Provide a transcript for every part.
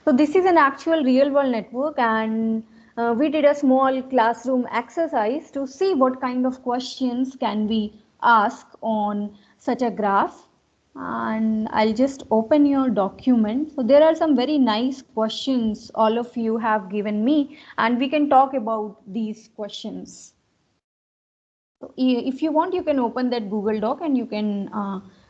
So this is an actual real world network, and we did a small classroom exercise to see what kind of questions can we ask on such a graph. And I'll just open your document. So there are some very nice questions all of you have given me, and we can talk about these questions. So if you want, you can open that Google Doc and you can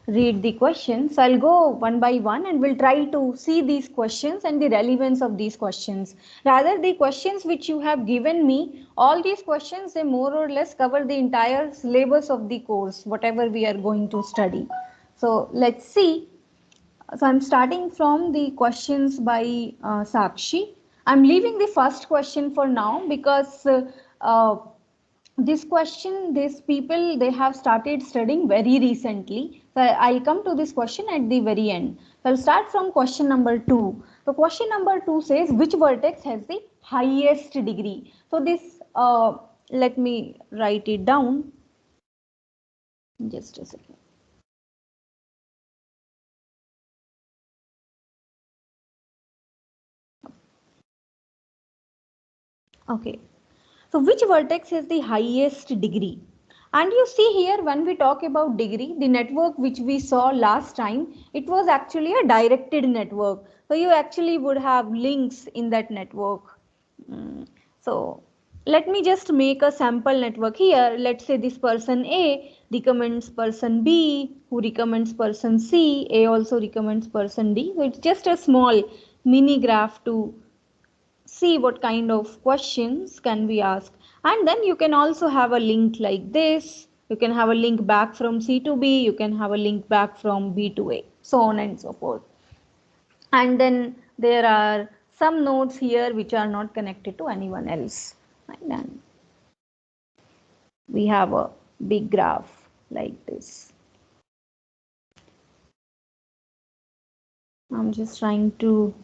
read the questions. So I'll go one by one and we'll try to see these questions and the relevance of these questions. Rather, the questions which you have given me, all these questions, they more or less cover the entire syllabus of the course, whatever we are going to study. So let's see. So I'm starting from the questions by Sakshi. I'm leaving the first question for now because this question, these people, they have started studying very recently. So I'll come to this question at the very end. So I'll start from question number 2. So question number 2 says, which vertex has the highest degree? So this, let me write it down. Just a second. Okay. So which vertex has the highest degree? And you see here, when we talk about degree, the network which we saw last time, it was actually a directed network. So you actually would have links in that network. So let me just make a sample network here. Let's say this person A recommends person B, who recommends person C. A also recommends person D. So it's just a small mini graph to see what kind of questions can we ask. And then you can also have a link like this. You can have a link back from C to B. You can have a link back from B to A, so on and so forth. And then there are some nodes here which are not connected to anyone else. And we have a big graph like this. I'm just trying to,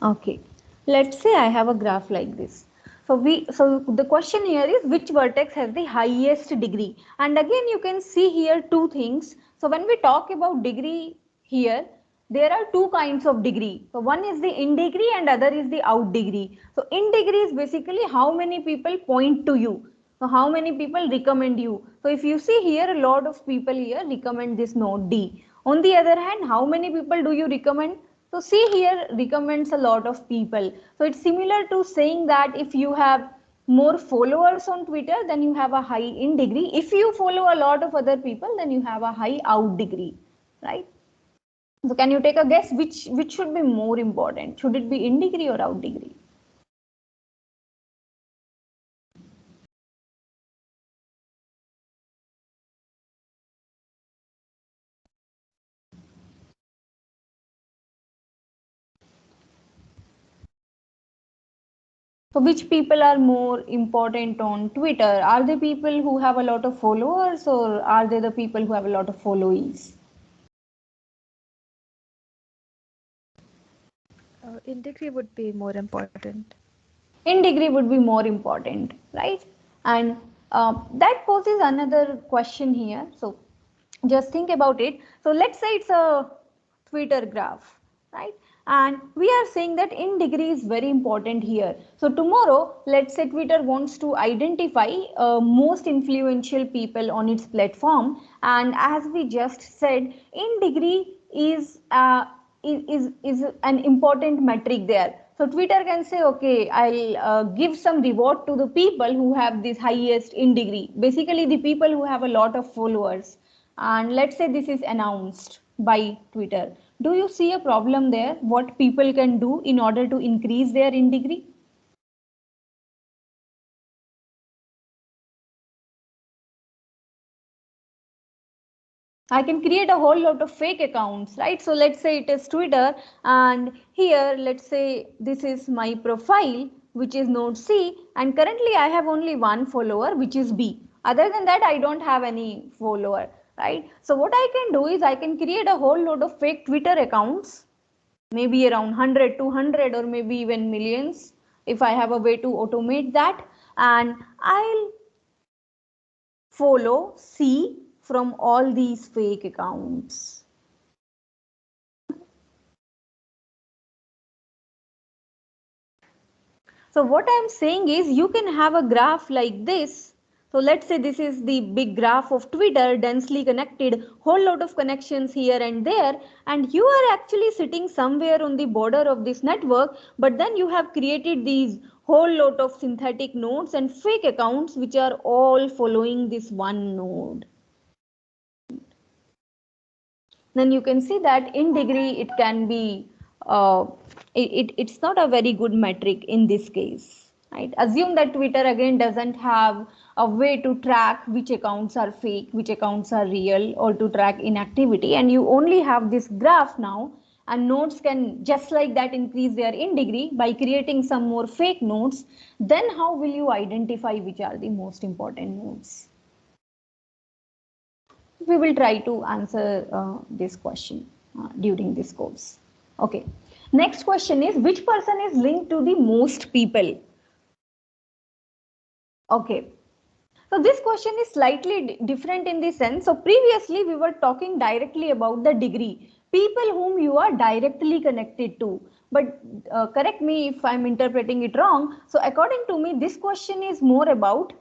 okay, let's say I have a graph like this. So the question here is, which vertex has the highest degree? And again you can see here two things. So when we talk about degree here, there are two kinds of degree. So one is the in degree and other is the out degree. So in degree is basically how many people point to you. So how many people recommend you? So if you see here, a lot of people here recommend this node D. On the other hand, how many people do you recommend? So see here, recommends a lot of people. So it's similar to saying that if you have more followers on Twitter, then you have a high in degree. If you follow a lot of other people, then you have a high out degree, right? So can you take a guess which should be more important? Should it be in degree or out degree? So which people are more important on Twitter? Are they people who have a lot of followers, or are they the people who have a lot of followees? In degree would be more important. In degree would be more important, right? And that poses another question here. So just think about it. So let's say it's a Twitter graph, right? And we are saying that in degree is very important here. So tomorrow, let's say Twitter wants to identify most influential people on its platform, and as we just said, in degree is an important metric there. So Twitter can say, okay, I'll give some reward to the people who have this highest in degree, basically the people who have a lot of followers. And let's say this is announced by Twitter. Do you see a problem there? What people can do in order to increase their in degree? I can create a whole lot of fake accounts, right? So let's say it is Twitter, and here let's say this is my profile, which is node C, and currently I have only one follower, which is B. Other than that, I don't have any follower, right? So what I can do is I can create a whole lot of fake Twitter accounts, maybe around 100, 200, or maybe even millions, if I have a way to automate that, and I'll follow C from all these fake accounts. So what I am saying is you can have a graph like this. So let's say this is the big graph of Twitter, densely connected, whole lot of connections here and there, and you are actually sitting somewhere on the border of this network, but then you have created these whole lot of synthetic nodes and fake accounts which are all following this one node. Then you can see that in degree it can be uh, it's not a very good metric in this case, right? Assume that Twitter again doesn't have a way to track which accounts are fake, which accounts are real, or to track inactivity, and you only have this graph now, and nodes can just like that increase their in degree by creating some more fake nodes. Then how will you identify which are the most important nodes? We will try to answer this question during this course. Okay. Next question is, which person is linked to the most people? Okay. So this question is slightly different in the sense. So previously we were talking directly about the degree, people whom you are directly connected to. But correct me if I'm interpreting it wrong. So according to me, this question is more about,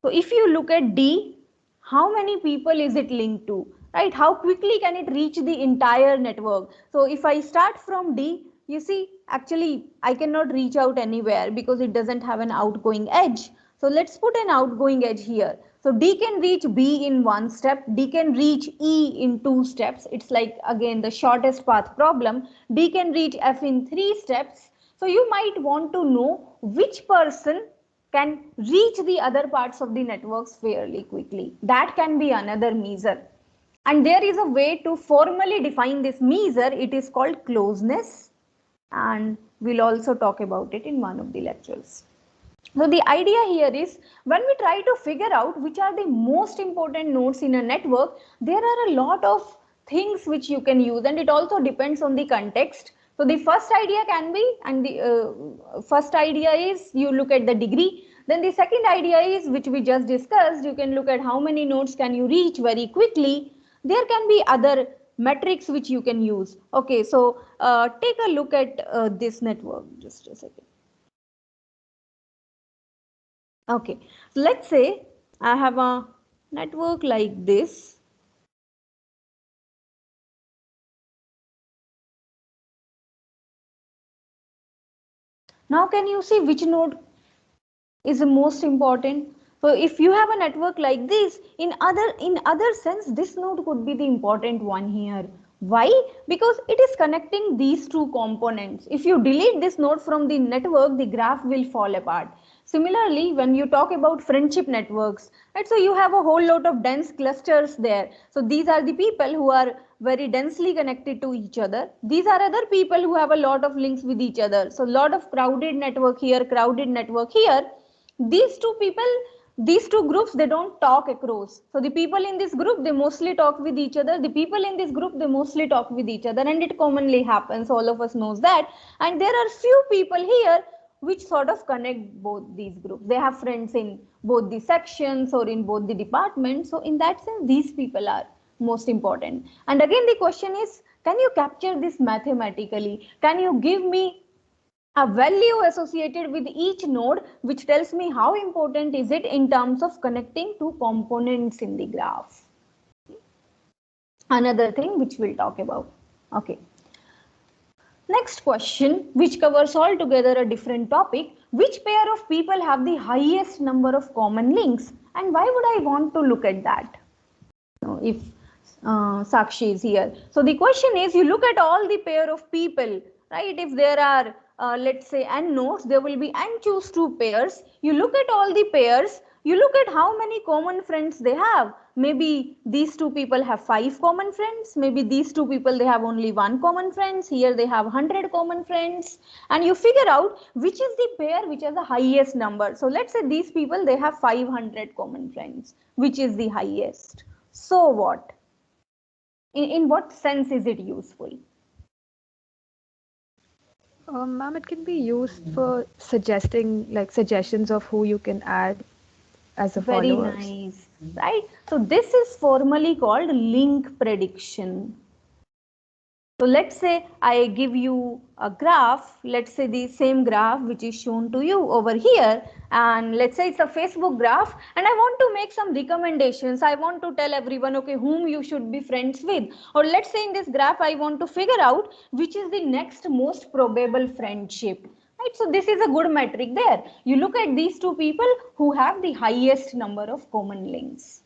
so if you look at D, how many people is it linked to, right? How quickly can it reach the entire network? So if I start from D, you see, actually I cannot reach out anywhere because it doesn't have an outgoing edge. So let's put an outgoing edge here. So D can reach B in one step, D can reach E in two steps. It's like again the shortest path problem. D can reach F in three steps. So you might want to know which person can reach the other parts of the networks fairly quickly. That can be another measure. And there is a way to formally define this measure. It is called closeness, and we'll also talk about it in one of the lectures. So the idea here is when we try to figure out which are the most important nodes in a network, there are a lot of things which you can use, and it also depends on the context. So the first idea can be, and the first idea is you look at the degree. Then the second idea is, which we just discussed, you can look at how many nodes can you reach very quickly. There can be other metrics which you can use. Okay, so take a look at this network, just a second. Okay, so let's say I have a network like this. Now can you see which node is the most important? So if you have a network like this, in other sense, this node could be the important one here. Why? Because it is connecting these two components. If you delete this node from the network, the graph will fall apart. Similarly, when you talk about friendship networks, right, so you have a whole lot of dense clusters there. So these are the people who are very densely connected to each other. These are other people who have a lot of links with each other. So lot of crowded network here, crowded network here. These two people, these two groups, they don't talk across. So the people in this group, they mostly talk with each other. The people in this group, they mostly talk with each other, and it commonly happens, all of us knows that. And there are few people here which sort of connect both these groups. They have friends in both the sections or in both the departments. So in that sense, these people are most important. And again the question is, can you capture this mathematically? Can you give me a value associated with each node which tells me how important is it in terms of connecting two components in the graph? Another thing which we'll talk about. Okay. Next question, which covers altogether a different topic. Which pair of people have the highest number of common links? And why would I want to look at that? If Sakshi is here. So the question is, you look at all the pair of people, right? If there are, let's say, n nodes, there will be n choose two pairs. You look at all the pairs, you look at how many common friends they have. Maybe these two people have 5 common friends. Maybe these two people, they have only 1 common friends. Here they have 100 common friends. And you figure out which is the pair which has the highest number. So let's say these people, they have 500 common friends. Which is the highest? So what? In what sense is it useful? Ma'am, it can be used for suggesting like suggestions of who you can add as a Very followers. nice, right? So this is formally called link prediction. So let's say I give you a graph, let's say the same graph which is shown to you over here, and let's say it's a Facebook graph, and I want to make some recommendations. I want to tell everyone, okay, whom you should be friends with. Or let's say in this graph I want to figure out which is the next most probable friendship. Right, so this is a good metric there. You look at these two people who have the highest number of common links.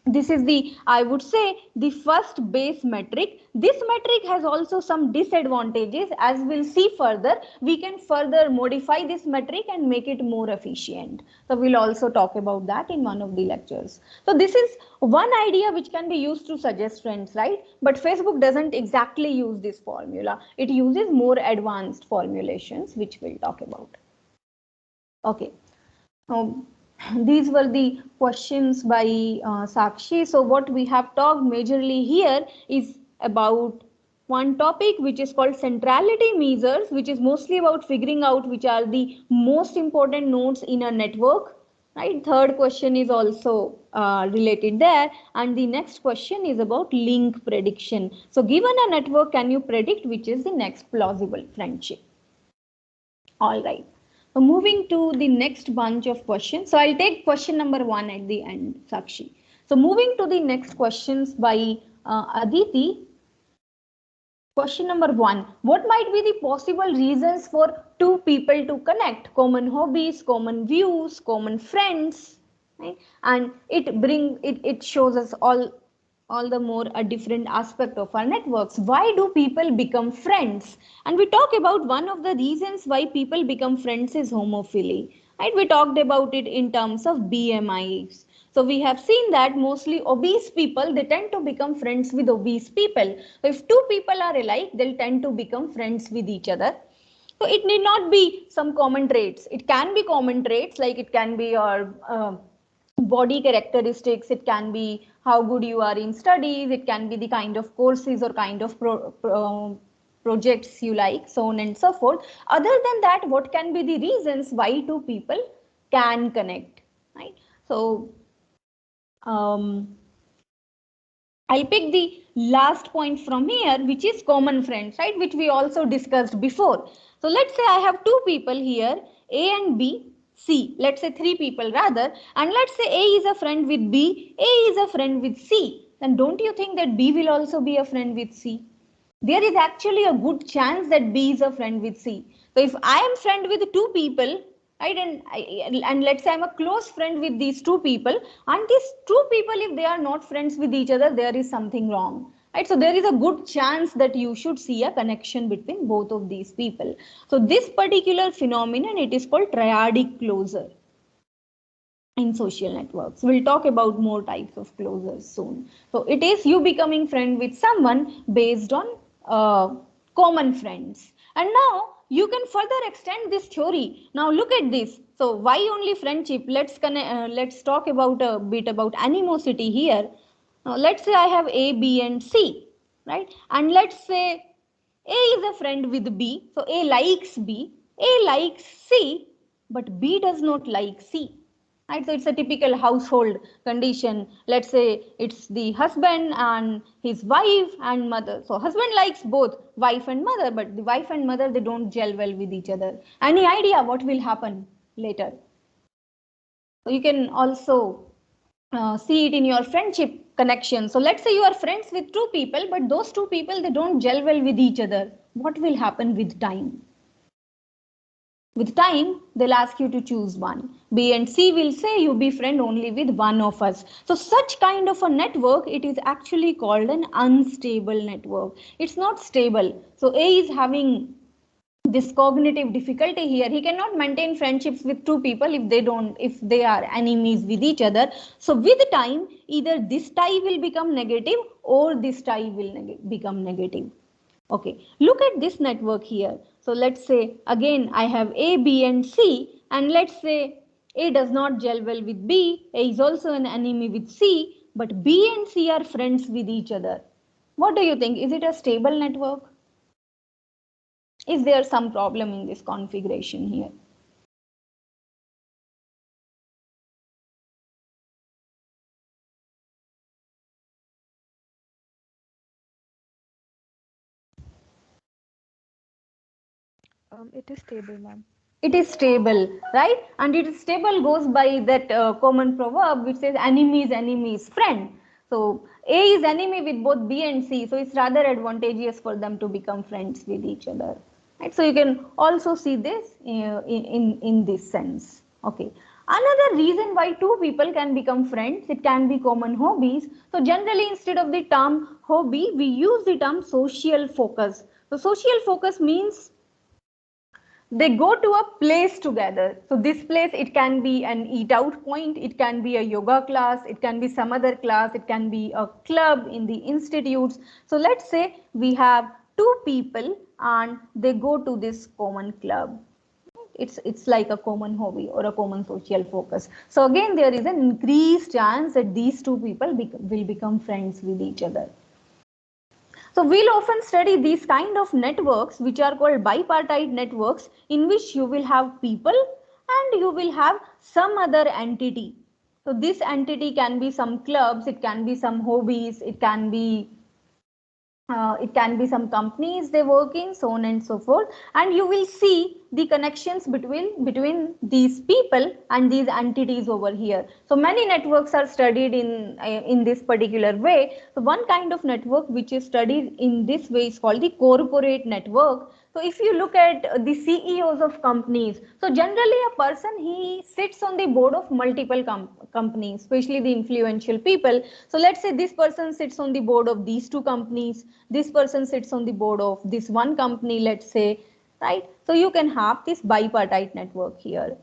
This is the, I would say, the first base metric. This metric has also some disadvantages. As we'll see further, we can further modify this metric and make it more efficient. So we'll also talk about that in one of the lectures. So this is one idea which can be used to suggest trends, right? But Facebook doesn't exactly use this formula. It uses more advanced formulations, which we'll talk about. Okay. um, these were the questions by Sakshi. So what we have talked majorly here is about one topic which is called centrality measures, which is mostly about figuring out which are the most important nodes in a network. Right. Third question is also related there, and the next question is about link prediction. So given a network, can you predict which is the next plausible friendship? All right. So moving to the next bunch of questions. So I'll take question number one at the end, Sakshi. So moving to the next questions by Aditi. Question number one, what might be the possible reasons for two people to connect? Common hobbies, common views, common friends, right? And it shows us all the more a different aspect of our networks. Why do people become friends? And we talk about one of the reasons why people become friends is homophily. Right? We talked about it in terms of BMIs. So we have seen that mostly obese people, they tend to become friends with obese people. So if two people are alike, they'll tend to become friends with each other. So it need not be some common traits. It can be common traits, like it can be your body characteristics, it can be how good you are in studies, it can be the kind of courses or kind of projects you like, so on and so forth. Other than that, what can be the reasons why two people can connect, right? So um, I'll pick the last point from here, which is common friends, right? Which we also discussed before. So let's say I have two people here, A and B, C. Let's say three people rather. And let's say A is a friend with B, A is a friend with C. Then don't you think that B will also be a friend with C? There is actually a good chance that B is a friend with C. So if I am friend with two people, right, and let's say I'm a close friend with these two people, and these two people, if they are not friends with each other, there is something wrong. Right, so there is a good chance that you should see a connection between both of these people. So this particular phenomenon, it is called triadic closure in social networks. We'll talk about more types of closures soon. So it is you becoming friend with someone based on common friends. And now you can further extend this theory. Now look at this. So why only friendship? Let's talk about a bit about animosity here. Now let's say I have A, B, and C, right? And let's say A is a friend with B, so A likes B, A likes C, but B does not like C. Right? So it's a typical household condition. Let's say it's the husband and his wife and mother. So husband likes both wife and mother, but the wife and mother, they don't gel well with each other. Any idea what will happen later? So you can also see it in your friendship connection. So let's say you are friends with two people, but those two people, they don't gel well with each other. What will happen with time? With time, they'll ask you to choose one. B and C will say you be friend only with one of us. So such kind of a network, it is actually called an unstable network. It's not stable. So A is having this cognitive difficulty here. He cannot maintain friendships with two people if they are enemies with each other. So with time, either this tie will become negative or this tie will become negative. Okay, look at this network here. So let's say again I have A, B and C, and let's say A does not gel well with B, A is also an enemy with C, but B and C are friends with each other. What do you think? Is it a stable network? Is there some problem in this configuration here? It is stable, ma'am. It is stable, right? And it is stable goes by that common proverb which says enemy is friend. So A is enemy with both B and C, so it's rather advantageous for them to become friends with each other, right? So you can also see this in this sense. Okay, another reason why two people can become friends, it can be common hobbies. So generally instead of the term hobby we use the term social focus. So social focus means they go to a place together. So this place, it can be an eat out point, it can be a yoga class, it can be some other class, it can be a club in the institutes. So let's say we have two people and they go to this common club. It's like a common hobby or a common social focus. So again there is an increased chance that these two people will become friends with each other. So we'll often study these kind of networks which are called bipartite networks, in which you will have people and you will have some other entity. So this entity can be some clubs, it can be some hobbies, it can be some companies they work in, so on and so forth, and you will see the connections between these people and these entities over here. So many networks are studied in this particular way. So one kind of network which is studied in this way is called the corporate network. So if you look at the CEOs of companies, so generally a person, he sits on the board of multiple companies, especially the influential people. So let's say this person sits on the board of these two companies, this person sits on the board of this one company, let's say, right? So you can have this bipartite network here.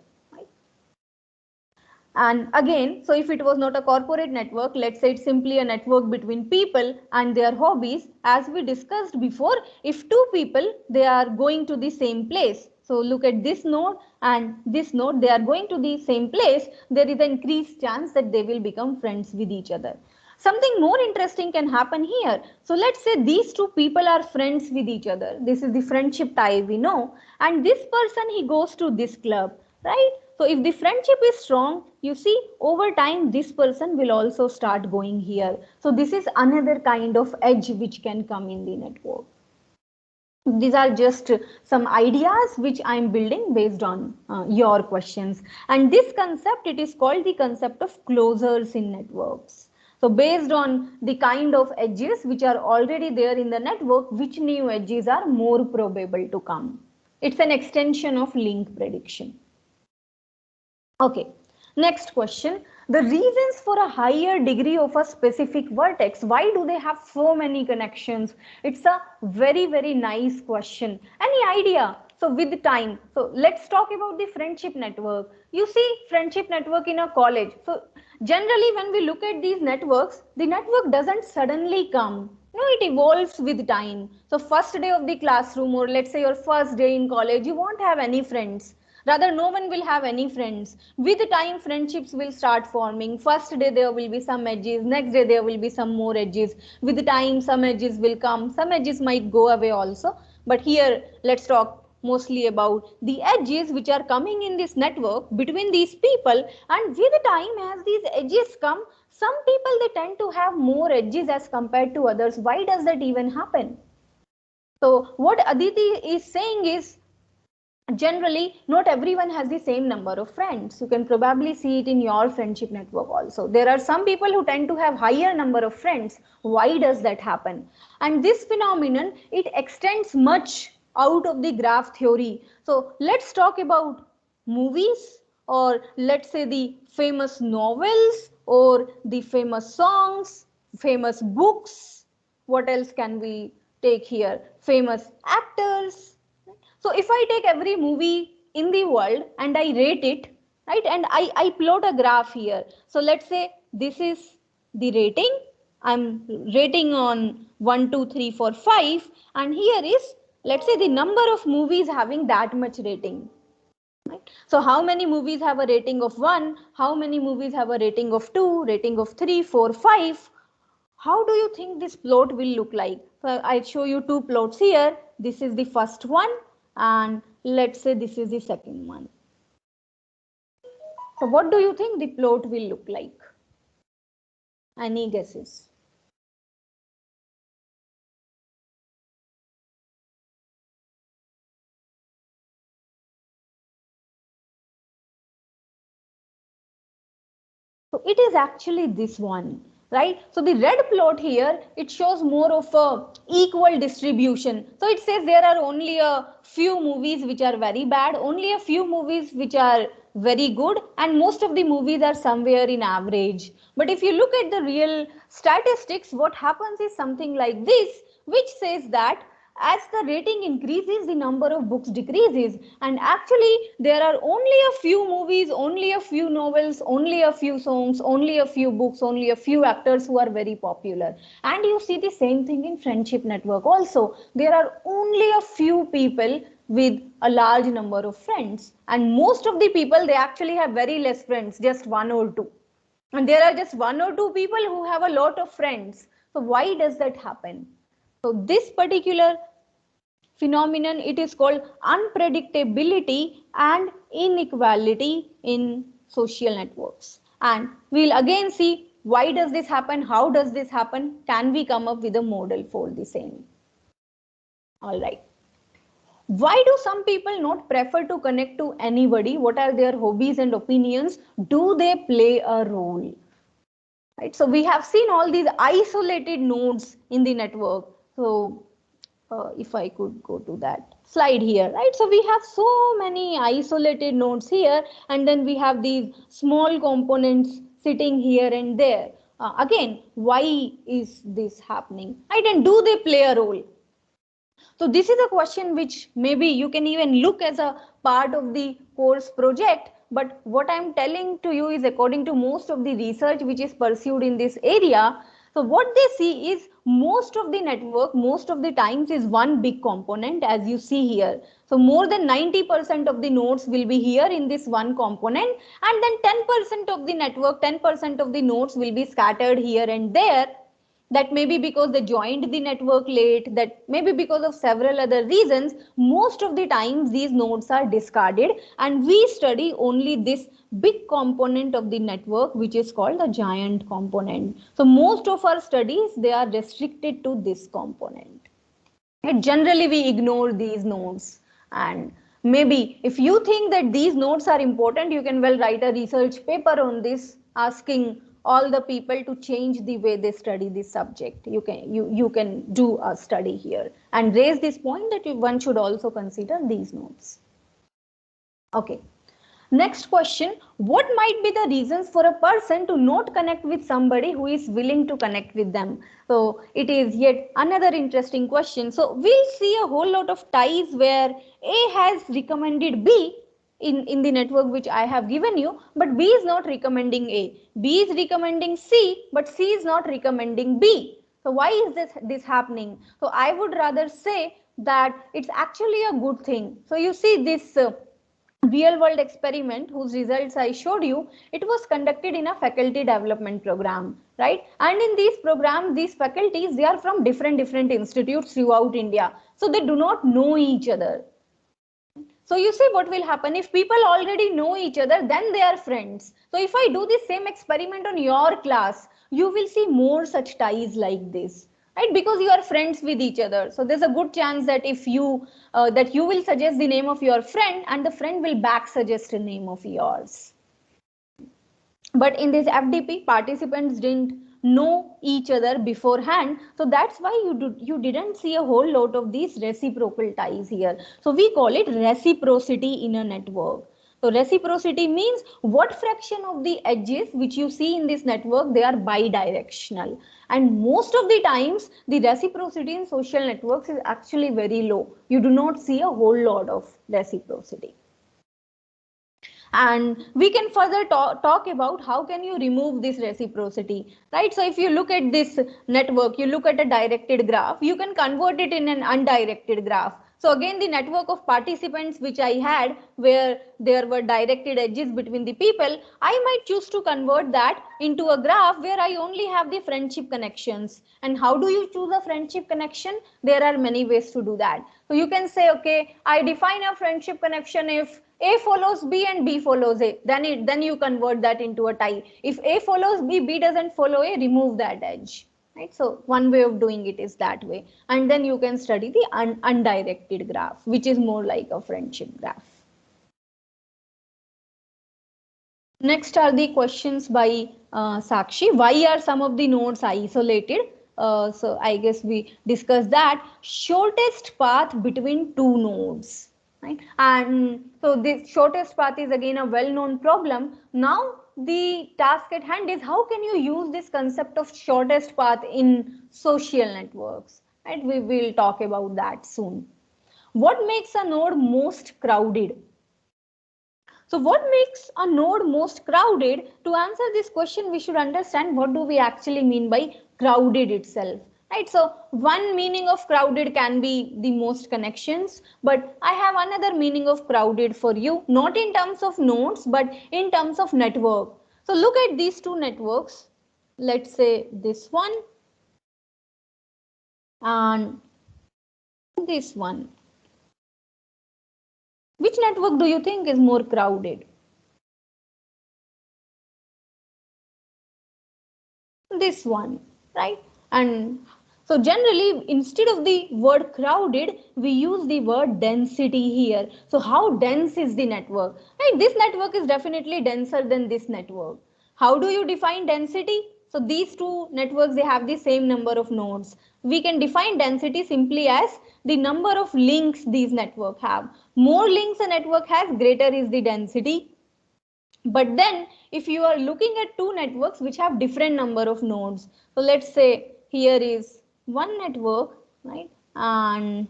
And again, so if it was not a corporate network, let's say it's simply a network between people and their hobbies. As we discussed before, if two people, they are going to the same place. So look at this node and this node, they are going to the same place. There is an increased chance that they will become friends with each other. Something more interesting can happen here. So let's say these two people are friends with each other. This is the friendship tie we know. And this person, he goes to this club, right? So if the friendship is strong, you see over time this person will also start going here. So this is another kind of edge which can come in the network. These are just some ideas which I am building based on your questions. And this concept, it is called the concept of closures in networks. So based on the kind of edges which are already there in the network, which new edges are more probable to come. It's an extension of link prediction. Okay, next question. The reasons for a higher degree of a specific vertex, why do they have so many connections? It's a very, very nice question. Any idea? So with time, so let's talk about the friendship network. You see friendship network in a college. So generally when we look at these networks, the network doesn't suddenly come. No, it evolves with time. So first day of the classroom, or let's say your first day in college, you won't have any friends. Rather, no one will have any friends. With time, friendships will start forming. First day there will be some edges, next day there will be some more edges. With time, some edges will come, some edges might go away also. But here, let's talk mostly about the edges which are coming in this network between these people. And with time, as these edges come, some people, they tend to have more edges as compared to others. Why does that even happen? So what Aditi is saying is, generally not everyone has the same number of friends. You can probably see it in your friendship network also. There are some people who tend to have higher number of friends. Why does that happen? And this phenomenon, it extends much out of the graph theory. So let's talk about movies, or let's say the famous novels, or the famous songs, famous books. What else can we take here? Famous actors. So if I take every movie in the world and I rate it, right, and I plot a graph here. So let's say this is the rating. I'm rating on 1, 2, 3, 4, 5, and here is, let's say, the number of movies having that much rating. Right? So how many movies have a rating of 1? How many movies have a rating of 2, rating of 3, 4, 5? How do you think this plot will look like? So I show you two plots here. This is the first one, and let's say this is the second one. So what do you think the plot will look like? Any guesses? So it is actually this one, right? So the red plot here, it shows more of a equal distribution. So it says there are only a few movies which are very bad, only a few movies which are very good, and most of the movies are somewhere in average. But if you look at the real statistics, what happens is something like this, which says that as the rating increases, the number of books decreases, and actually there are only a few movies, only a few novels, only a few songs, only a few books, only a few actors who are very popular. And you see the same thing in Friendship Network also. There are only a few people with a large number of friends, and most of the people, they actually have very less friends, just one or two, and there are just one or two people who have a lot of friends. So why does that happen? So this particular phenomenon, it is called unpredictability and inequality in social networks. And we'll again see why does this happen, how does this happen, can we come up with a model for the same. All right. Why do some people not prefer to connect to anybody? What are their hobbies and opinions? Do they play a role? Right, so we have seen all these isolated nodes in the network. So if I could go to that slide here, right? So we have so many isolated nodes here, and then we have these small components sitting here and there. Again, why is this happening? Right, and do they play a role? So this is a question which maybe you can even look as a part of the course project. But what I'm telling to you is according to most of the research which is pursued in this area. So what they see is most of the network, most of the times is one big component as you see here. So more than 90% of the nodes will be here in this one component, and then 10% of the network, 10% of the nodes will be scattered here and there. That may be because they joined the network late, that may be because of several other reasons. Most of the times these nodes are discarded, and we study only this big component of the network which is called the giant component. So most of our studies, they are restricted to this component. And generally we ignore these nodes, and maybe if you think that these nodes are important, you can well write a research paper on this, asking all the people to change the way they study this subject. You can do a study here and raise this point that one should also consider these nodes. Okay. Next question, what might be the reasons for a person to not connect with somebody who is willing to connect with them? So it is yet another interesting question. So we'll see a whole lot of ties where A has recommended B in the network which I have given you, but B is not recommending A. B is recommending C, but C is not recommending B. So why is this happening? So I would rather say that it's actually a good thing. So you see this real world experiment whose results I showed you, it was conducted in a faculty development program, right? And in these programs, these faculties, they are from different institutes throughout India. So they do not know each other. So you see what will happen if people already know each other, then they are friends. So if I do the same experiment on your class, you will see more such ties like this, right? Because you are friends with each other. So there's a good chance that if you that you will suggest the name of your friend, and the friend will back suggest a name of yours. But in this FDP, participants didn't know each other beforehand, so that's why you didn't see a whole lot of these reciprocal ties here. So we call it reciprocity in a network. So reciprocity means what fraction of the edges which you see in this network, they are bidirectional, and most of the times the reciprocity in social networks is actually very low. You do not see a whole lot of reciprocity. And we can further talk about how can you remove this reciprocity, right? So if you look at this network, you look at a directed graph, you can convert it in an undirected graph. So again, the network of participants which I had, where there were directed edges between the people, I might choose to convert that into a graph where I only have the friendship connections. And how do you choose a friendship connection? There are many ways to do that. So you can say, okay, I define a friendship connection if A follows B and B follows A. Then you convert that into a tie. If A follows B, B doesn't follow A, remove that edge. Right? So one way of doing it is that way. And then you can study the undirected graph, which is more like a friendship graph. Next are the questions by Sakshi, why are some of the nodes isolated? So I guess we discussed that shortest path between two nodes, right? And so this shortest path is again a well-known problem. Now the task at hand is how can you use this concept of shortest path in social networks, right? We will talk about that soon. What makes a node most crowded? So what makes a node most crowded? To answer this question, we should understand what do we actually mean by crowded itself. Right, so one meaning of crowded can be the most connections, but I have another meaning of crowded for you, not in terms of nodes, but in terms of network. So look at these two networks. Let's say this one and this one. Which network do you think is more crowded? This one, right? And so generally instead of the word crowded we use the word density here. So how dense is the network, right? This network is definitely denser than this network. How do you define density? So these two networks, they have the same number of nodes. We can define density simply as the number of links these networks have. More links a network has, greater is the density. But then if you are looking at two networks which have different number of nodes, so let's say here is one network, right? And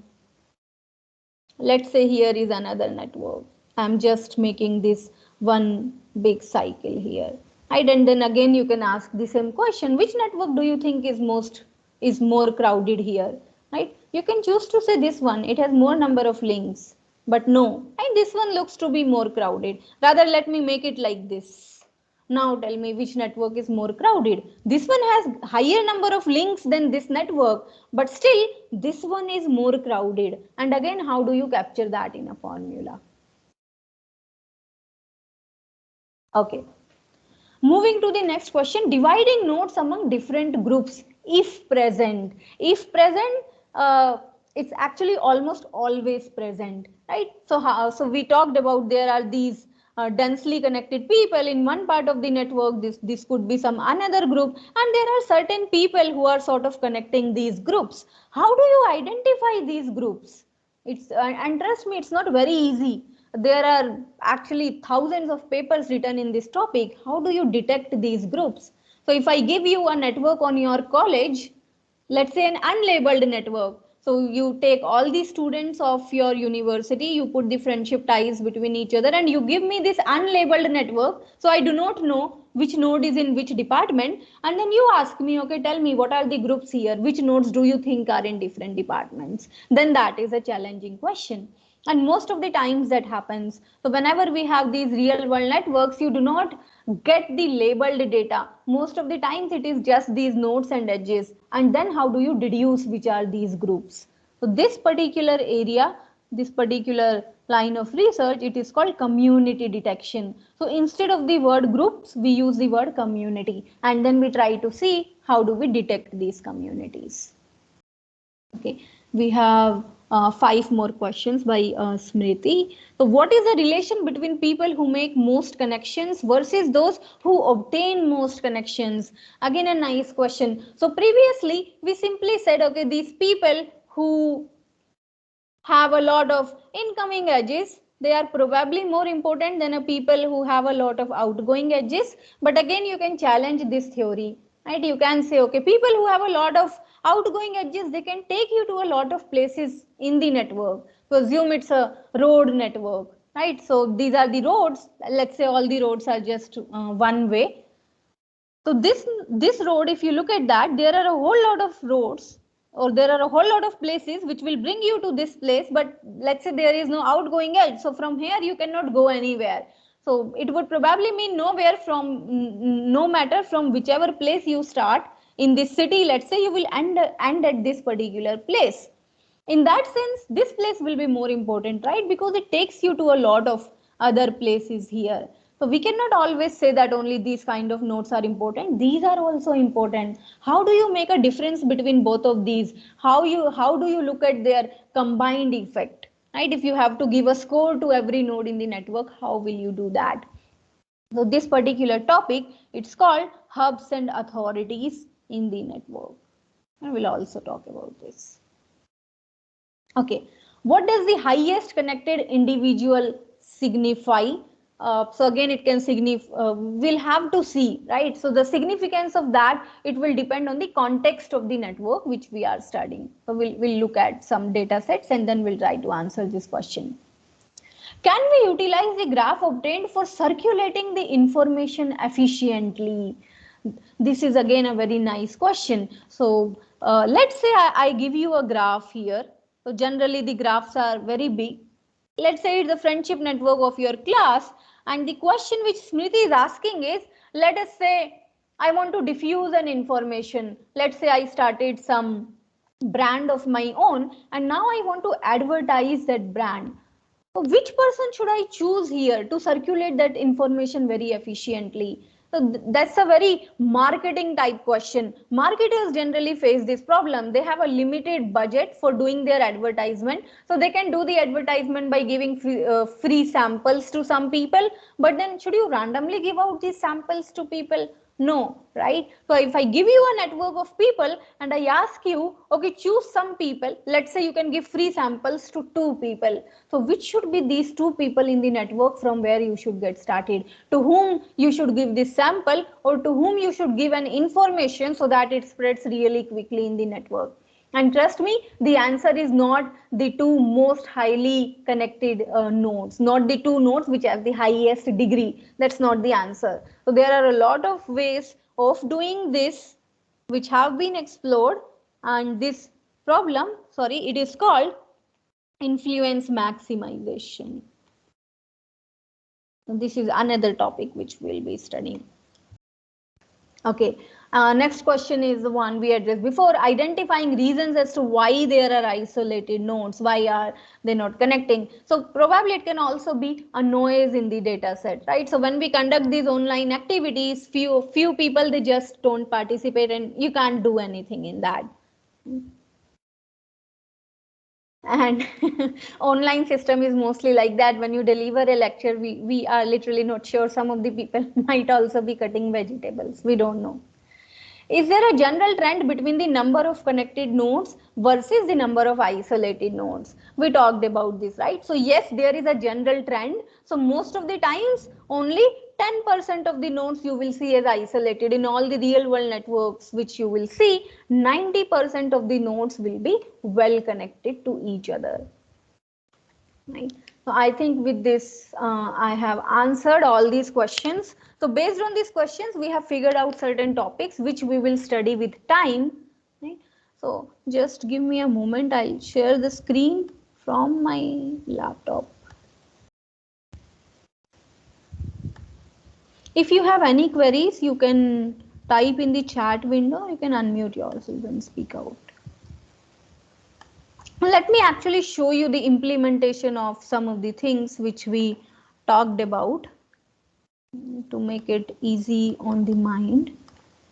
let's say here is another network. I'm just making this one big cycle here. Right, and then again you can ask the same question, which network do you think is more crowded here? Right? You can choose to say this one, it has more number of links. But no, and this one looks to be more crowded. Rather let me make it like this. Now tell me which network is more crowded. This one has higher number of links than this network, but still this one is more crowded. And again, how do you capture that in a formula? Okay. Moving to the next question, dividing nodes among different groups if present. If present, it's actually almost always present, right? So we talked about there are these densely connected people in one part of the network. This could be some another group, and there are certain people who are sort of connecting these groups. How do you identify these groups? It's and trust me, it's not very easy. There are actually thousands of papers written in this topic. How do you detect these groups? So if I give you a network on your college, let's say an unlabeled network. So you take all the students of your university, you put the friendship ties between each other, and you give me this unlabeled network. So I do not know which node is in which department. And then you ask me, okay, tell me what are the groups here? Which nodes do you think are in different departments? Then that is a challenging question. And most of the times that happens. So whenever we have these real world networks, you do not get the labeled data. Most of the times it is just these nodes and edges. And then how do you deduce which are these groups? So this particular area, this particular line of research, it is called community detection. So instead of the word groups, we use the word community. And then we try to see how do we detect these communities. Okay, we have five more questions by Smriti. So, what is the relation between people who make most connections versus those who obtain most connections? Again, a nice question. So, previously we simply said, okay, these people who have a lot of incoming edges, they are probably more important than a people who have a lot of outgoing edges. But again, you can challenge this theory, right? You can say, okay, people who have a lot of outgoing edges, they can take you to a lot of places in the network. So assume it's a road network, right? So these are the roads. Let's say all the roads are just one way. So this road, if you look at that, there are a whole lot of roads, or there are a whole lot of places which will bring you to this place, but let's say there is no outgoing edge. So from here you cannot go anywhere. So it would probably mean nowhere from, no matter from whichever place you start in this city, let's say you will end at this particular place. In that sense, this place will be more important, right? Because it takes you to a lot of other places here. So we cannot always say that only these kind of notes are important. These are also important. How do you make a difference between both of these? How do you look at their combined effect? Right? If you have to give a score to every node in the network, how will you do that? So this particular topic, it's called hubs and authorities in the network. And we'll also talk about this. Okay, what does the highest connected individual signify? So again, it can signify, we'll have to see, right? So the significance of that, it will depend on the context of the network which we are studying. So we'll look at some data sets and then we'll try to answer this question. Can we utilize the graph obtained for circulating the information efficiently? This is again a very nice question. So let's say I give you a graph here. So generally the graphs are very big. Let's say it's the friendship network of your class, and the question which Smriti is asking is, let us say I want to diffuse an information. Let's say I started some brand of my own and now I want to advertise that brand. So which person should I choose here to circulate that information very efficiently? So that's a very marketing type question. Marketers generally face this problem. They have a limited budget for doing their advertisement. So they can do the advertisement by giving free samples to some people. But then should you randomly give out these samples to people? No, right? So if I give you a network of people and I ask you, okay, choose some people, let's say you can give free samples to 2 people. So which should be these 2 people in the network from where you should get started? To whom you should give this sample or to whom you should give an information so that it spreads really quickly in the network? And trust me, the answer is not the 2 most highly connected nodes, not the 2 nodes which have the highest degree. That's not the answer. So there are a lot of ways of doing this which have been explored, and this problem, sorry, it is called influence maximization. This is another topic which we'll be studying. Okay, next question is the one we addressed before, identifying reasons as to why there are isolated nodes, why are they not connecting. So probably it can also be a noise in the data set, right? So when we conduct these online activities, few people, they just don't participate and you can't do anything in that. And online system is mostly like that. When you deliver a lecture, we are literally not sure. Some of the people might also be cutting vegetables. We don't know. Is there a general trend between the number of connected nodes versus the number of isolated nodes? We talked about this, right? So yes, there is a general trend. So most of the times only 10% of the nodes you will see as isolated. In all the real world networks which you will see, 90% of the nodes will be well connected to each other. Right. So I think with this, I have answered all these questions. So based on these questions, we have figured out certain topics which we will study with time. Right. So just give me a moment. I'll share the screen from my laptop. If you have any queries, you can type in the chat window. You can unmute yourself and speak out. Let me actually show you the implementation of some of the things which we talked about to make it easy on the mind.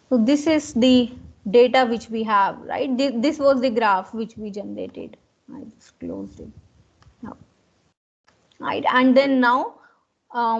So this is the data which we have, right? This was the graph which we generated. I just closed it now. Right, and then now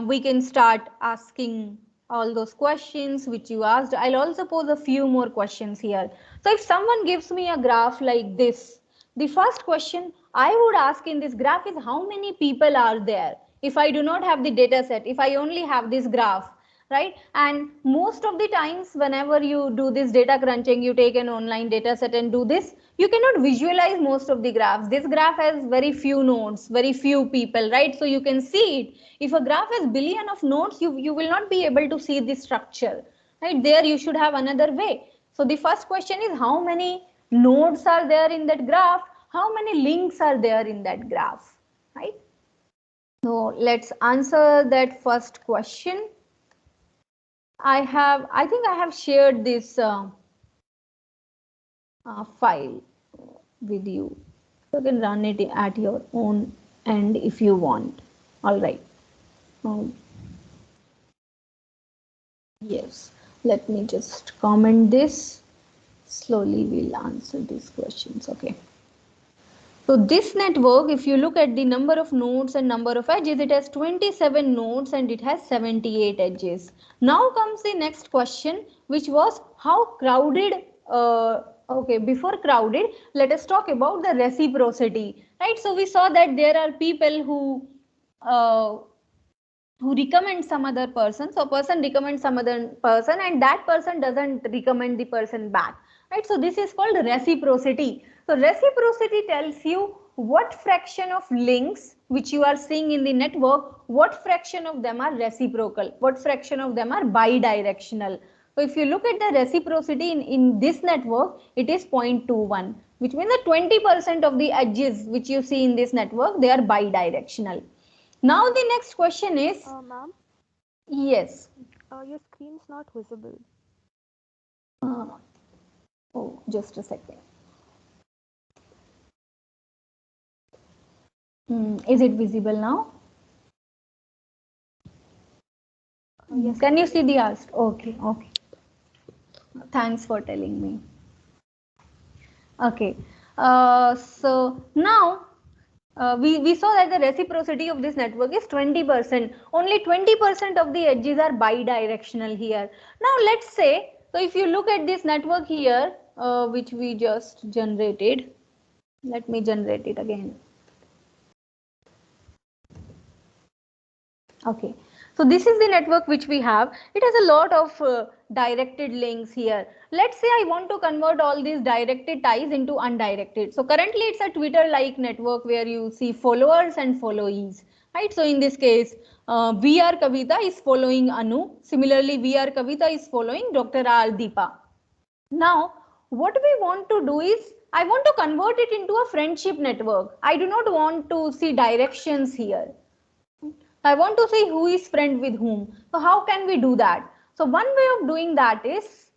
we can start asking all those questions which you asked. I'll also pose a few more questions here. So if someone gives me a graph like this, the first question I would ask in this graph is how many people are there? If I do not have the data set, if I only have this graph, right? And most of the times whenever you do this data crunching, you take an online data set and do this, you cannot visualize most of the graphs. This graph has very few nodes, very few people, right? So you can see it. If a graph has billion of nodes, you will not be able to see the structure, right? There you should have another way. So the first question is how many nodes are there in that graph? How many links are there in that graph, right? So let's answer that first question. I think I have shared this file with you. You can run it at your own end if you want. All right. Um, yes. Let me just comment this. Slowly we'll answer these questions. Okay. So this network, if you look at the number of nodes and number of edges, it has 27 nodes and it has 78 edges. Now comes the next question, which was how crowded, okay, before crowded, let us talk about the reciprocity, right? So we saw that there are people uh, who recommend some other person. So person recommends some other person and that person doesn't recommend the person back, right? So this is called reciprocity. So reciprocity tells you what fraction of links which you are seeing in the network, what fraction of them are reciprocal, what fraction of them are bidirectional. So if you look at the reciprocity in this network, it is 0.21, which means that 20% of the edges which you see in this network, they are bidirectional. Now the next question is, Ma'am, yes. your screen's not visible. Uh, oh, just a second. Is it visible now? Yes, Can ma'am. you see the asked? Okay, okay. Thanks for telling me. Okay. So now we saw that the reciprocity of this network is 20%. Only 20% of the edges are bidirectional here. Now let's say, so if you look at this network here, which we just generated, let me generate it again. Okay, so this is the network which we have. It has a lot of directed links here. Let's say I want to convert all these directed ties into undirected. So currently it's a Twitter-like network where you see followers and followees, right? So in this case, VR Kavita is following Anu. Similarly, VR Kavita is following Dr. R. Deepa. Now, what we want to do is, I want to convert it into a friendship network. I do not want to see directions here. I want to see who is friend with whom. So how can we do that? So one way of doing that is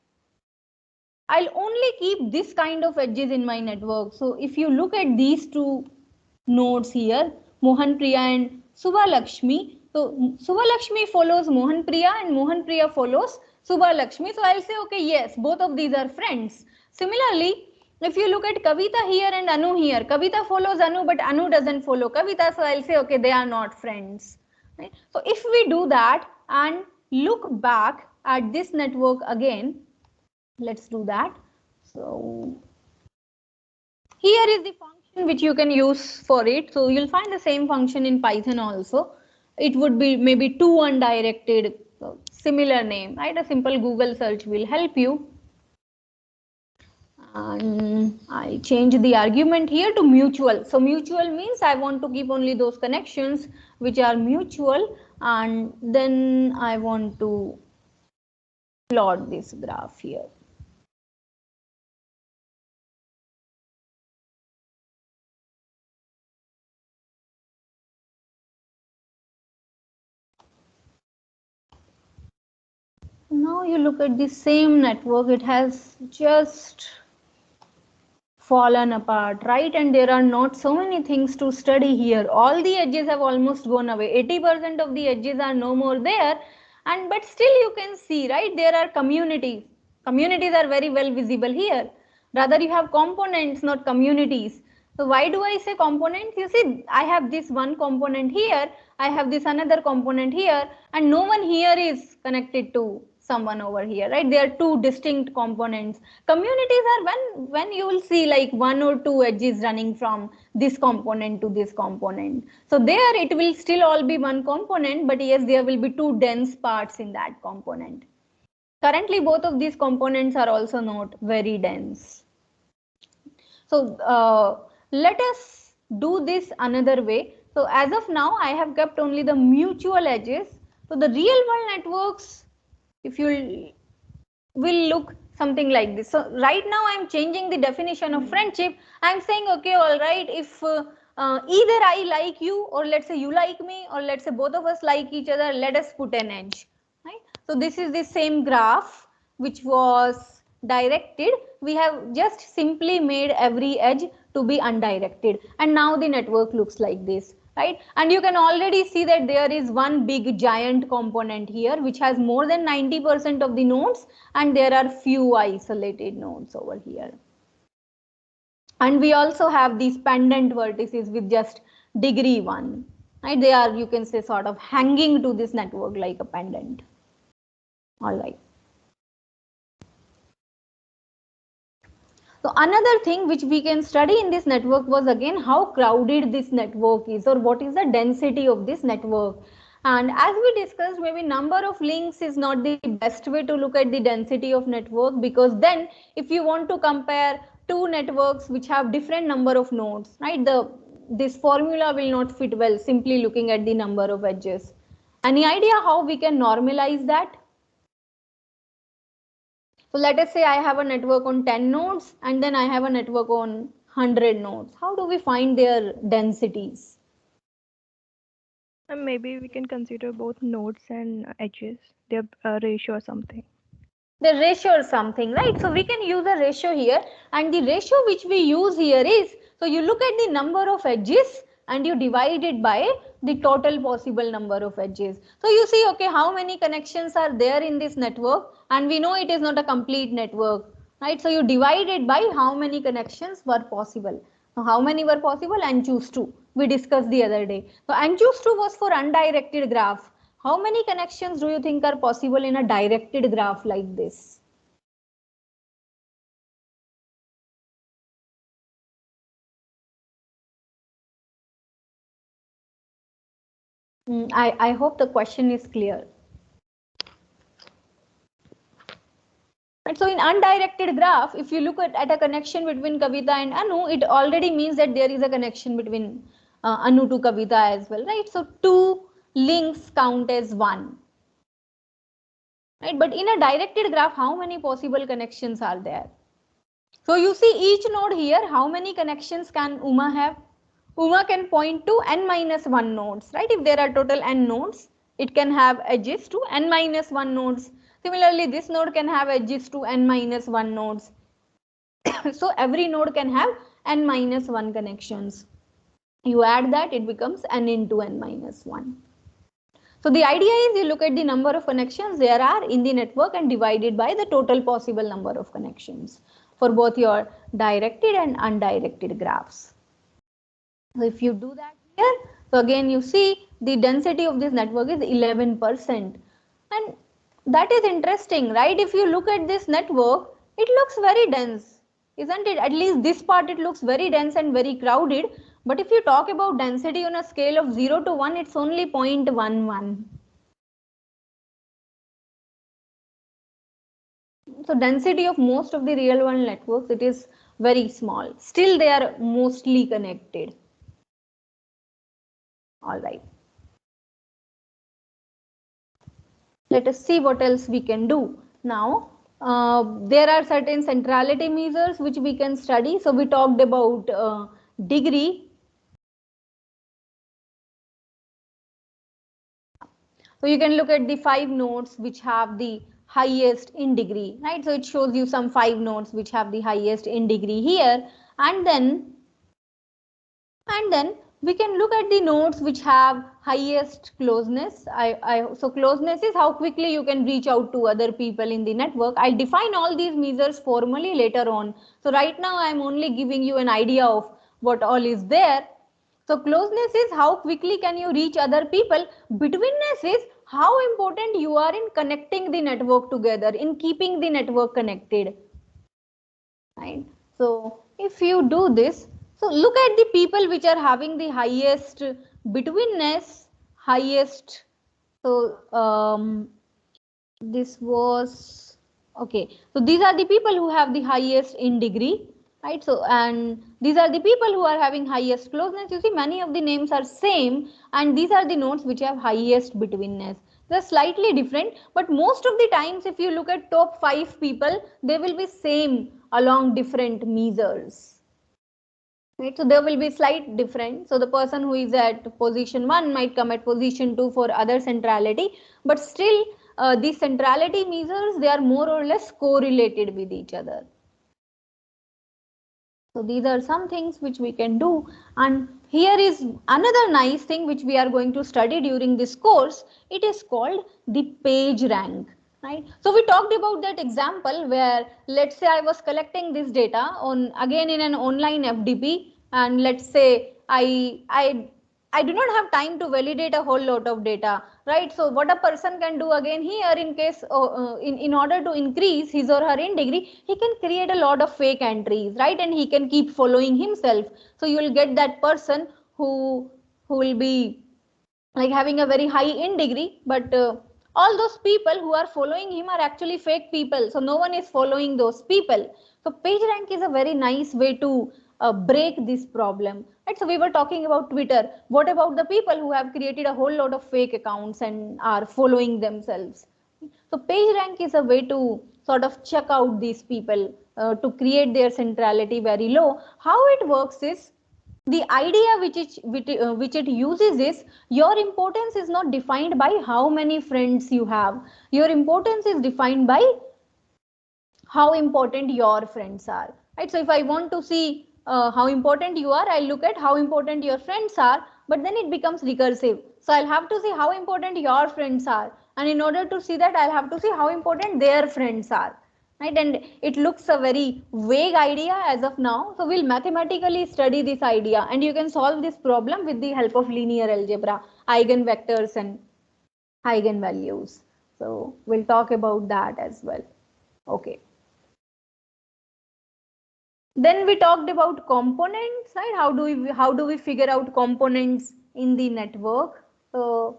I'll only keep this kind of edges in my network. So if you look at these two nodes here, Mohan Priya and Subha Lakshmi. So Subha Lakshmi follows Mohan Priya and Mohan Priya follows Subha Lakshmi. So I'll say, okay, yes, both of these are friends. Similarly, if you look at Kavita here and Anu here, Kavita follows Anu, but Anu doesn't follow Kavita. So I'll say, okay, they are not friends. Right? So if we do that and look back at this network again, let's do that. So here is the function which you can use for it. So you'll find the same function in Python also. It would be maybe two undirected, similar name, right? A simple Google search will help you. And I change the argument here to mutual. So mutual means I want to keep only those connections which are mutual, and then I want to plot this graph here. Now you look at the same network, it has just fallen apart, right? And there are not so many things to study here. All the edges have almost gone away. 80% of the edges are no more there. And but still you can see, right? There are communities. Communities are very well visible here. Rather you have components, not communities. So why do I say components? You see, I have this one component here, I have this another component here, and no one here is connected to someone over here, right? They are two distinct components. Communities are when you will see like one or two edges running from this component to this component. So there it will still all be one component, but yes, there will be two dense parts in that component. Currently, both of these components are also not very dense. So let us do this another way. So as of now, I have kept only the mutual edges. So the real world networks, if you will look something like this. So right now I'm changing the definition of friendship. I'm saying, okay, all right, if either I like you, or let's say you like me, or let's say both of us like each other, let us put an edge, right? So this is the same graph which was directed. We have just simply made every edge to be undirected, and now the network looks like this, right? And you can already see that there is one big giant component here which has more than 90% of the nodes, and there are few isolated nodes over here. And we also have these pendant vertices with just degree 1, right? They are, you can say, sort of hanging to this network like a pendant. All right. So another thing which we can study in this network was again how crowded this network is, or what is the density of this network. And as we discussed, maybe number of links is not the best way to look at the density of network, because then if you want to compare two networks which have different number of nodes, right, this formula will not fit well simply looking at the number of edges. Any idea how we can normalize that? So let us say I have a network on 10 nodes and then I have a network on 100 nodes. How do we find their densities? And maybe we can consider both nodes and edges, their ratio or something. The ratio or something, right? So we can use a ratio here, and the ratio which we use here is, so you look at the number of edges and you divide it by the total possible number of edges. So you see, okay, how many connections are there in this network, and we know it is not a complete network, right? So you divide it by how many connections were possible. So how many were possible? And choose 2. We discussed the other day. So and choose 2 was for undirected graph. How many connections do you think are possible in a directed graph like this? I hope the question is clear. Right, so in undirected graph, if you look at a connection between Kavita and Anu, it already means that there is a connection between Anu to Kavita as well, right? So two links count as one, right? But in a directed graph, how many possible connections are there? So you see each node here, how many connections can Uma have? Uma can point to n minus 1 nodes, right? If there are total n nodes, it can have edges to n minus 1 nodes. Similarly, this node can have edges to n minus 1 nodes. So every node can have n minus 1 connections. You add that, it becomes n into n minus 1. So the idea is you look at the number of connections there are in the network and divide it by the total possible number of connections for both your directed and undirected graphs. So if you do that here, so again you see the density of this network is 11%. And that is interesting, right? If you look at this network, it looks very dense, isn't it? At least this part it looks very dense and very crowded. But if you talk about density on a scale of 0 to 1, it's only 0.11. So density of most of the real world networks, it is very small. Still they are mostly connected. All right. Let us see what else we can do. Now, there are certain centrality measures which we can study. So we talked about degree. So you can look at the 5 nodes which have the highest in degree, right? So it shows you some 5 nodes which have the highest in degree here, and then we can look at the nodes which have highest closeness. So closeness is how quickly you can reach out to other people in the network. I'll define all these measures formally later on. So right now I'm only giving you an idea of what all is there. So closeness is how quickly can you reach other people. Betweenness is how important you are in connecting the network together, in keeping the network connected. Right? So if you do this, so look at the people which are having the highest betweenness, highest. So this was okay. So these are the people who have the highest in degree, right? So and these are the people who are having highest closeness. You see, many of the names are same, and these are the nodes which have highest betweenness. They're slightly different, but most of the times if you look at top 5 people, they will be same along different measures. Right, so there will be slight difference. So the person who is at position 1 might come at position 2 for other centrality, but still these centrality measures, they are more or less correlated with each other. So these are some things which we can do, and here is another nice thing which we are going to study during this course. It is called the page rank. Right. So we talked about that example where, let's say I was collecting this data on again in an online FDP, and let's say I I do not have time to validate a whole lot of data, right? So what a person can do again here, in case in order to increase his or her in degree, he can create a lot of fake entries, right? And he can keep following himself. So you will get that person who will be like having a very high in degree, but all those people who are following him are actually fake people, so no one is following those people. So page rank is a very nice way to break this problem, right? So we were talking about Twitter. What about the people who have created a whole lot of fake accounts and are following themselves? So page rank is a way to sort of check out these people, to create their centrality very low. How it works is, the idea which it uses is, your importance is not defined by how many friends you have. Your importance is defined by how important your friends are, right? So if I want to see how important you are, I'll look at how important your friends are, but then it becomes recursive. So I'll have to see how important your friends are, and in order to see that, I'll have to see how important their friends are, right? And it looks a very vague idea as of now. So we'll mathematically study this idea, and you can solve this problem with the help of linear algebra, eigenvectors and eigenvalues. So we'll talk about that as well. Okay. Then we talked about components, right? How do we figure out components in the network? So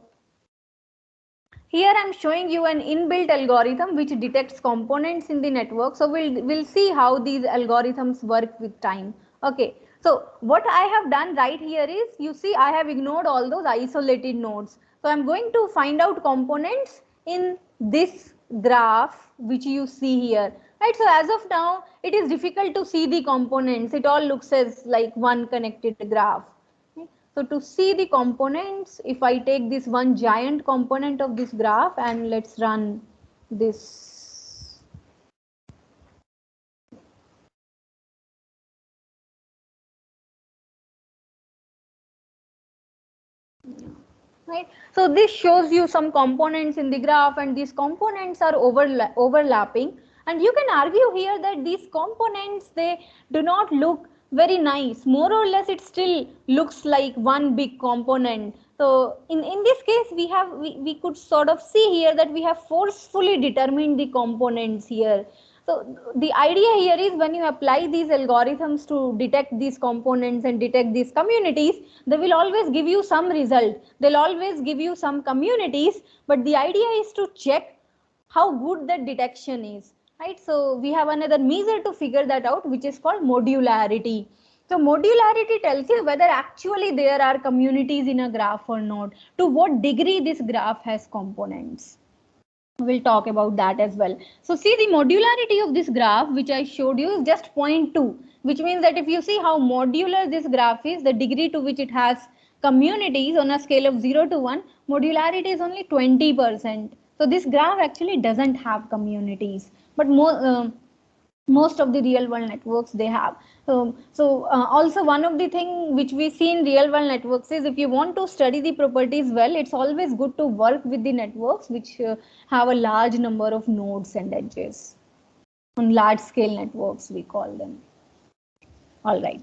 here I'm showing you an inbuilt algorithm which detects components in the network. So we'll see how these algorithms work with time. Okay. So what I have done right here is, you see, I have ignored all those isolated nodes. So I'm going to find out components in this graph which you see here, right? So as of now, it is difficult to see the components. It all looks as like one connected graph. So to see the components, if I take this one giant component of this graph and let's run this. Right. So this shows you some components in the graph, and these components are overlapping, and you can argue here that these components, they do not look very nice. More or less it still looks like one big component. So in this case, we could sort of see here that we have forcefully determined the components here. So the idea here is, when you apply these algorithms to detect these components and detect these communities, they will always give you some result. They'll always give you some communities, but the idea is to check how good that detection is, right? So we have another measure to figure that out, which is called modularity. So modularity tells you whether actually there are communities in a graph or not, to what degree this graph has components. We'll talk about that as well. So see, the modularity of this graph which I showed you is just 0.2, which means that if you see how modular this graph is, the degree to which it has communities on a scale of 0 to 1, modularity is only 20%. So this graph actually doesn't have communities, but most of the real world networks they have. Also one of the thing which we see in real world networks is, if you want to study the properties well, it's always good to work with the networks which have a large number of nodes and edges. On large scale networks we call them. All right.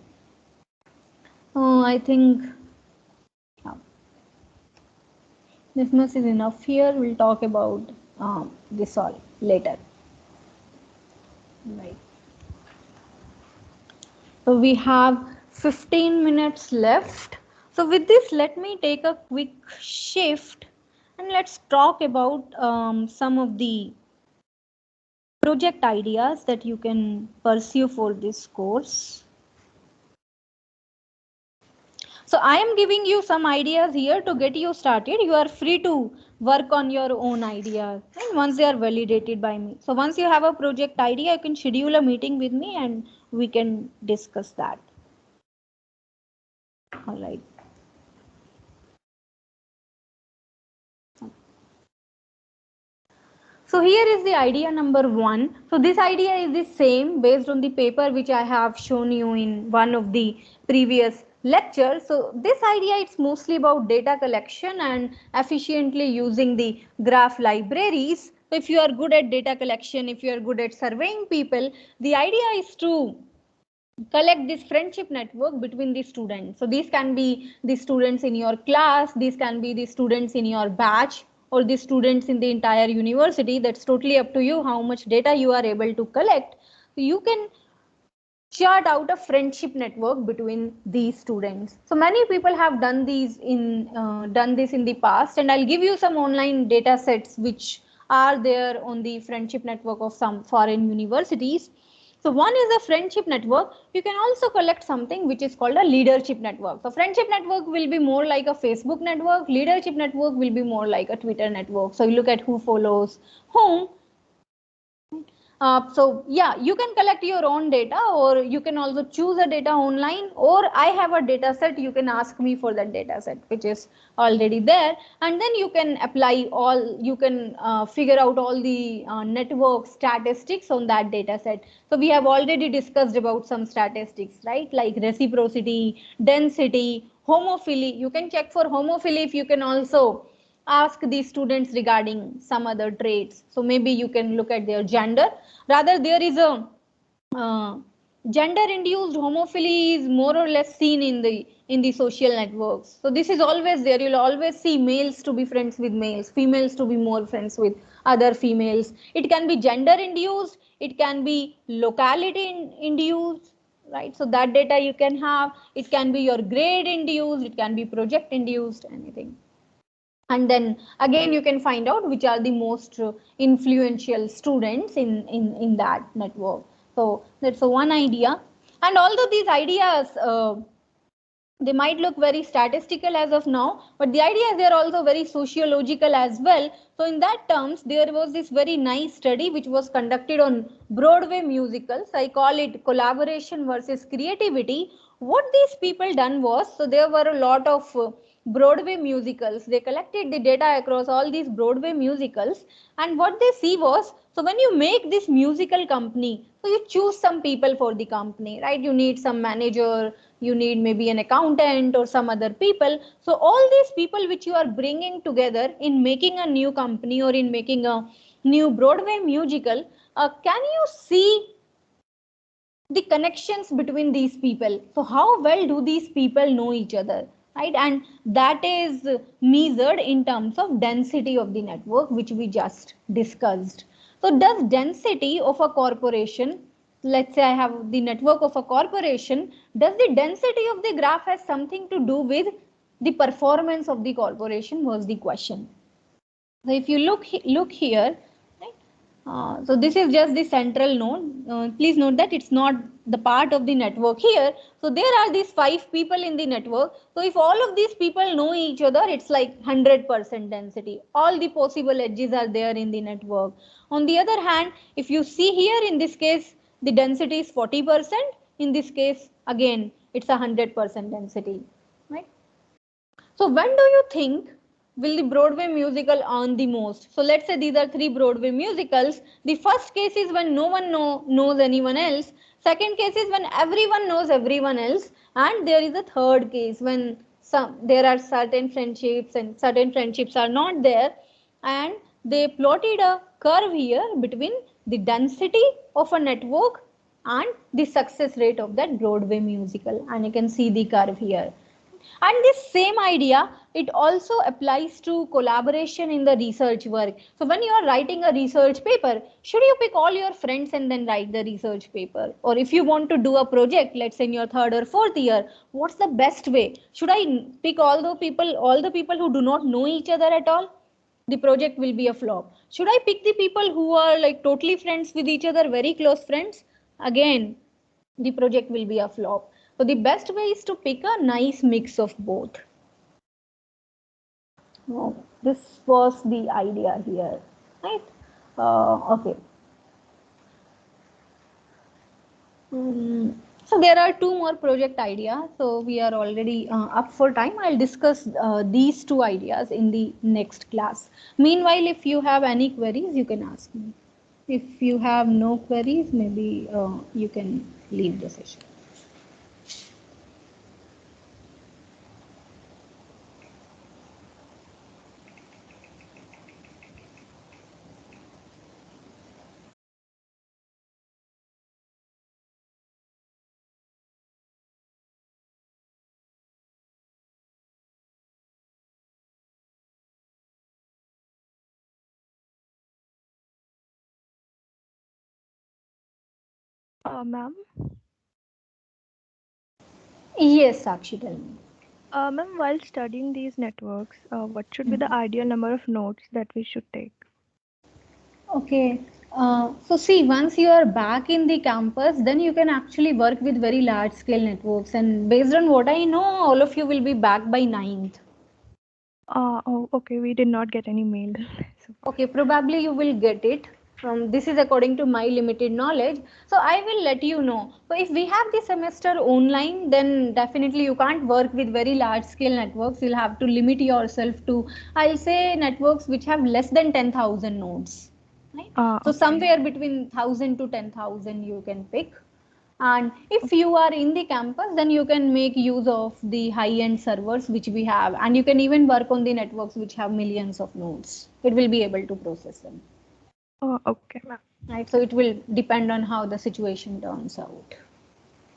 I think this much is enough here. We'll talk about this all later. Right. So we have 15 minutes left. So with this, let me take a quick shift and let's talk about some of the project ideas that you can pursue for this course. So I am giving you some ideas here to get you started. You are free to work on your own ideas, and once they are validated by me. So once you have a project idea, you can schedule a meeting with me and we can discuss that. All right. So here is the idea number 1. So this idea is the same based on the paper which I have shown you in one of the previous lectures. So this idea, it's mostly about data collection and efficiently using the graph libraries. So if you are good at data collection, if you are good at surveying people, the idea is to collect this friendship network between the students. So these can be the students in your class, these can be the students in your batch, or the students in the entire university. That's totally up to you how much data you are able to collect. So you can chart out a friendship network between these students. So many people have done this in the past, and I'll give you some online data sets which are there on the friendship network of some foreign universities. So one is a friendship network. You can also collect something which is called a leadership network. So friendship network will be more like a Facebook network. Leadership network will be more like a Twitter network. So you look at who follows whom. So yeah, you can collect your own data, or you can also choose a data online, or I have a data set, you can ask me for that data set which is already there, and then you can apply all, you can figure out all the network statistics on that data set. So we have already discussed about some statistics, right, like reciprocity, density, homophily. You can check for homophily if you can also ask the students regarding some other traits. So maybe you can look at their gender. Rather, there is a uh, gender-induced homophily is more or less seen in the social networks. So this is always there. You'll always see males to be friends with males, females to be more friends with other females. It can be gender-induced. It can be locality-induced. Right, so that data you can have. It can be your grade induced. It can be project induced. Anything. And then again you can find out which are the most influential students in that network. So that's one idea. And although these ideas they might look very statistical as of now, but the idea is they are also very sociological as well. So in that terms, there was this very nice study which was conducted on Broadway musicals. I call it collaboration versus creativity. What these people done was, so there were a lot of Broadway musicals. They collected the data across all these Broadway musicals, and what they see was, so when you make this musical company, so you choose some people for the company, right? You need some manager, you need maybe an accountant or some other people. So all these people which you are bringing together in making a new company or in making a new Broadway musical, can you see the connections between these people? So how well do these people know each other, right? And that is measured in terms of density of the network which we just discussed. So does density of a corporation, let's say I have the network of a corporation, does the density of the graph has something to do with the performance of the corporation, was the question. So if you look here, right? So this is just the central node. Please note that it's not the part of the network here. So there are these 5 people in the network. So if all of these people know each other, it's like 100% density. All the possible edges are there in the network. On the other hand, if you see here in this case, the density is 40%. In this case, again, it's 100% density, right? So when do you think will the Broadway musical earn the most? So let's say these are 3 Broadway musicals. The first case is when no one knows anyone else. Second case is when everyone knows everyone else. And there is a third case when there are certain friendships and certain friendships are not there. And they plotted a curve here between the density of a network and the success rate of that Broadway musical. And you can see the curve here. And this same idea, it also applies to collaboration in the research work. So when you are writing a research paper, should you pick all your friends and then write the research paper? Or if you want to do a project, let's say in your 3rd or 4th year, what's the best way? Should I pick all the people who do not know each other at all? The project will be a flop. Should I pick the people who are like totally friends with each other, very close friends? Again, the project will be a flop. So the best way is to pick a nice mix of both. Oh, this was the idea here, right? Okay. So there are 2 more project ideas. So we are already up for time. I'll discuss these 2 ideas in the next class. Meanwhile, if you have any queries, you can ask me. If you have no queries, maybe you can leave the session. Ma'am, Yes, Sakshi, tell me. ma'am, while studying these networks, what should be the ideal number of notes that we should take? Okay. So see, once you are back in the campus, then you can actually work with very large scale networks. And based on what I know, all of you will be back by ninth. Oh, okay, we did not get any mail so far. Okay, probably you will get it from this is according to my limited knowledge. So I will let you know. So if we have the semester online, then definitely you can't work with very large scale networks. You'll have to limit yourself to, I'll say, networks which have less than 10,000 nodes. Right? So Okay. somewhere between 1,000 to 10,000 you can pick. And if you are in the campus, then you can make use of the high-end servers which we have, and you can even work on the networks which have millions of nodes. It will be able to process them. Oh, okay, ma'am. Right? So it will depend on how the situation turns out.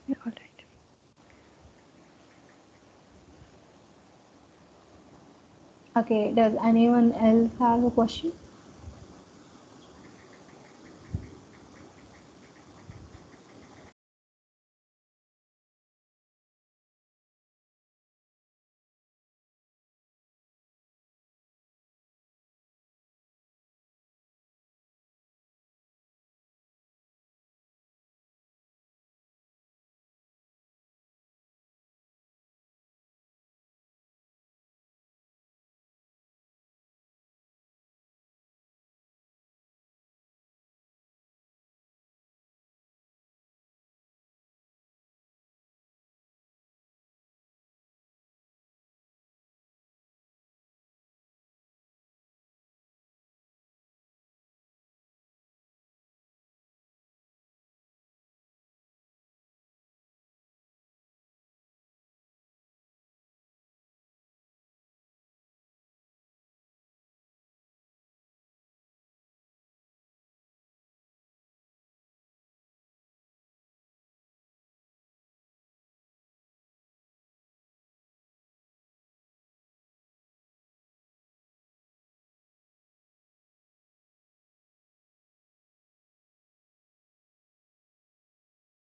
Yeah, all right. Okay, does anyone else have a question?